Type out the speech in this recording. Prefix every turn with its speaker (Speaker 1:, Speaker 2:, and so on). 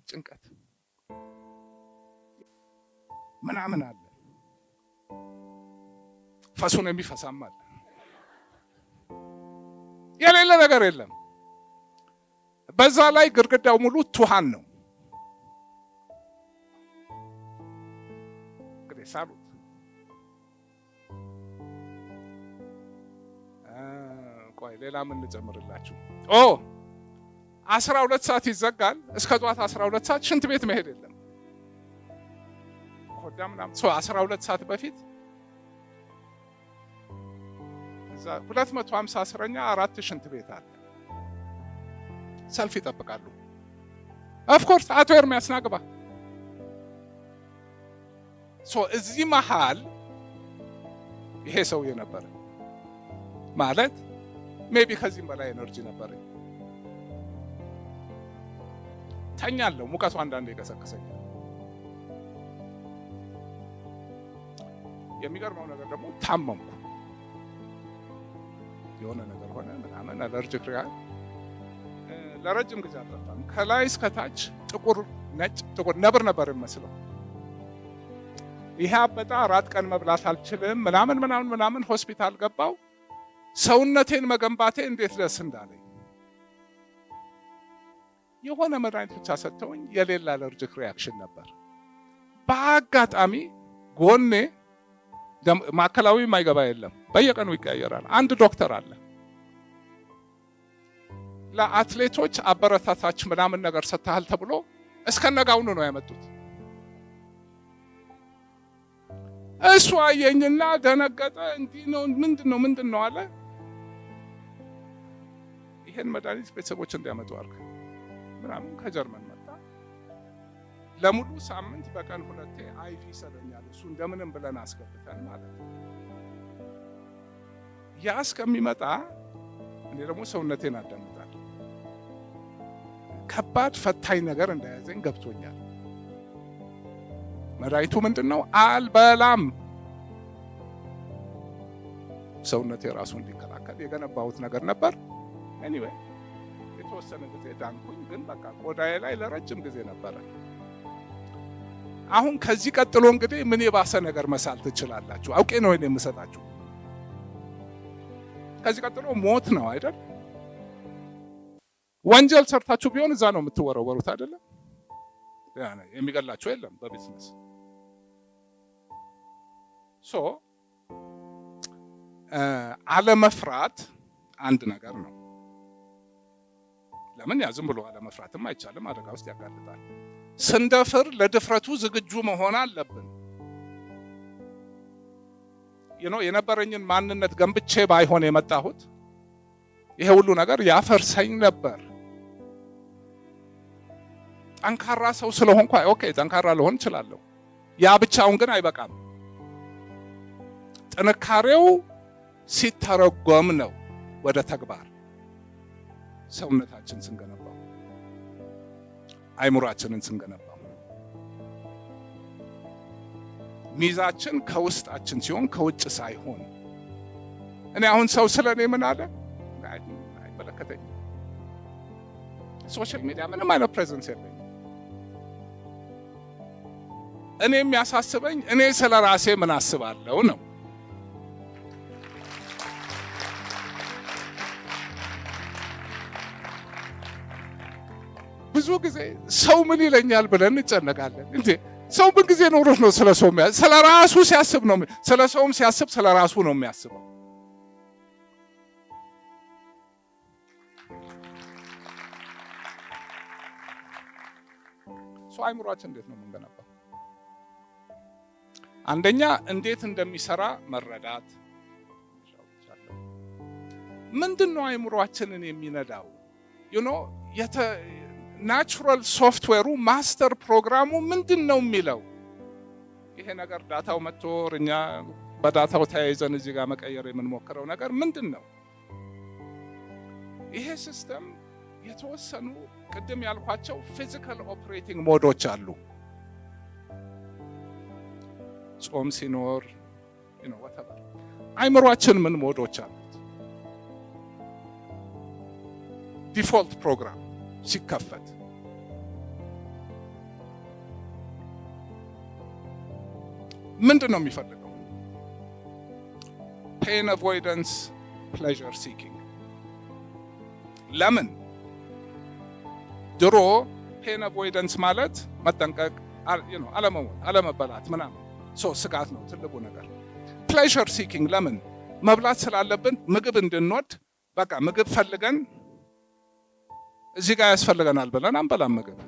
Speaker 1: ጭንቀት ምናምን አለ። ፈሱን የሚፈሳም አለ። የሌለ ነገር የለም። በዛ ላይ ግድግዳው ሙሉ ቱሃን ነው። እንግዲህ ሳሉት ቆይ ሌላ ምን ልጨምርላችሁ? 12 ሰዓት ይዘጋል። እስከ ጧት 12 ሰዓት ሽንት ቤት መሄድ የለም። ኮዳምናም 12 ሰዓት በፊት እዛ 250 እስረኛ 4 ሽንት ቤት አለ። ሰልፍ ይጠብቃሉ። ኦፍ ኮርስ አቶ ኤርሚያስ ናግባ እዚህ መሃል ይሄ ሰውዬ ነበር ማለት ሜቢ ከዚህም በላይ ኤነርጂ ነበር። ተኛለሁ። ሙቀቱ አንዳንዴ ይቀሰቅሰኛል። የሚገርመው ነገር ደግሞ ታመምኩ። የሆነ ነገር ሆነ ምናምን አለርጂክ ሪያክሽን ለረጅም ጊዜ አልጠፋም። ከላይ እስከ ታች ጥቁር ነጭ ጥቁር ነብር ነበር የሚመስለው። ይሄ አበጣ 4 ቀን መብላት አልችልም ምናምን ሆስፒታል ገባው። ሰውነቴን መገንባቴ እንዴት ደስ እንዳለኝ የሆነ መድኃኒት ብቻ ሰጥተውኝ የሌላ አለርጂክ ሪያክሽን ነበር። በአጋጣሚ ጎኔ ማዕከላዊ ማይገባ የለም፣ በየቀኑ ይቀያየራል። አንድ ዶክተር አለ። ለአትሌቶች አበረታታች ምናምን ነገር ሰጥተሃል ተብሎ እስከነጋውኑ ነው ያመጡት። እሱ አየኝና ደነገጠ። እንዲህ ነው ምንድን ነው አለ። ይሄን መድኃኒት ቤተሰቦች እንዲያመጡ አድርግ ምናምን ከጀርመን መጣ። ለሙሉ ሳምንት በቀን 2 አይቪ ሰደኛል። እሱ እንደምንም ብለን አስገብተን ማለት ነው። ያ እስከሚመጣ እኔ ደግሞ ሰውነቴን አዳምጣለሁ። ከባድ ፈታኝ ነገር እንደያዘኝ ገብቶኛል። መድኃኒቱ ምንድነው? አልበላም። ሰውነቴ ራሱ እንዲከላከል የገነባሁት ነገር ነበር። ኤኒዌይ የተወሰነ ጊዜ ዳንኩኝ። ግን በቃ ቆዳዬ ላይ ለረጅም ጊዜ ነበረ። አሁን ከዚህ ቀጥሎ እንግዲህ ምን የባሰ ነገር መሳል ትችላላችሁ? አውቄ ነው እኔ የምሰጣችሁ። ከዚህ ቀጥሎ ሞት ነው አይደል? ወንጀል ሰርታችሁ ቢሆን እዛ ነው የምትወረወሩት አይደለም? የሚገላችሁ የለም በቢዝነስ አለመፍራት አንድ ነገር ነው። ለምን ያ ዝም ብሎ አለመፍራትም አይቻልም፣ አደጋ ውስጥ ያጋልጣል። ስንደፍር ለድፍረቱ ዝግጁ መሆን አለብን። የነበረኝን ማንነት ገንብቼ ባይሆን የመጣሁት ይሄ ሁሉ ነገር ያፈርሰኝ ነበር። ጠንካራ ሰው ስለሆንኩ ኦኬ ጠንካራ ልሆን እችላለሁ። ያ ብቻውን ግን አይበቃም። ጥንካሬው ሲተረጎም ነው ወደ ተግባር። ሰውነታችን ስንገነባው፣ አይምሮአችንን ስንገነባው፣ ሚዛችን ከውስጣችን ሲሆን ከውጭ ሳይሆን። እኔ አሁን ሰው ስለኔ ምን አለ አይመለከተኝም። ሶሻል ሚዲያ ምንም አይነት ፕሬዘንስ የለኝም። እኔ የሚያሳስበኝ እኔ ስለ ራሴ ምን አስባለሁ ነው። ብዙ ጊዜ ሰው ምን ይለኛል ብለን እንጨነቃለን። እንዴ ሰው ምን ጊዜ ኖሮት ነው ስለ ሰው የሚያስብ? ስለ ራሱ ሲያስብ ነው። ስለ ሰውም ሲያስብ ስለ ራሱ ነው የሚያስበው። ሰው አይምሮአችን እንዴት ነው የምንገነባው? አንደኛ እንዴት እንደሚሰራ መረዳት። ምንድነው አይምሮአችንን የሚነዳው? ናቹራል ሶፍትዌሩ ማስተር ፕሮግራሙ ምንድነው የሚለው? ይሄ ነገር ዳታው መጥቶ እኛ በዳታው ተያይዘን እዚህ ጋር መቀየር የምንሞክረው ነገር ምንድነው? ይሄ ሲስተም የተወሰኑ ቅድም ያልኳቸው ፊዚካል ኦፕሬቲንግ ሞዶች አሉ። ጾም ሲኖር whatever አይምሮአችን ምን ሞዶች አሉት? ዲፎልት ፕሮግራም ሲከፈት ምንድን ነው የሚፈልገው? ፔን አቮይደንስ ፕሌዠር ሲኪንግ። ለምን? ድሮ ፔን አቮይደንስ ማለት መጠንቀቅ፣ አለመሞት፣ አለመበላት ምናምን ስጋት ነው ትልቁ ነገር። ፕሌዠር ሲኪንግ ለምን? መብላት ስላለብን ምግብ እንድንወድ በቃ ምግብ ፈልገን እዚህ ጋር ያስፈልገናል ብለን አንበላም ምግብ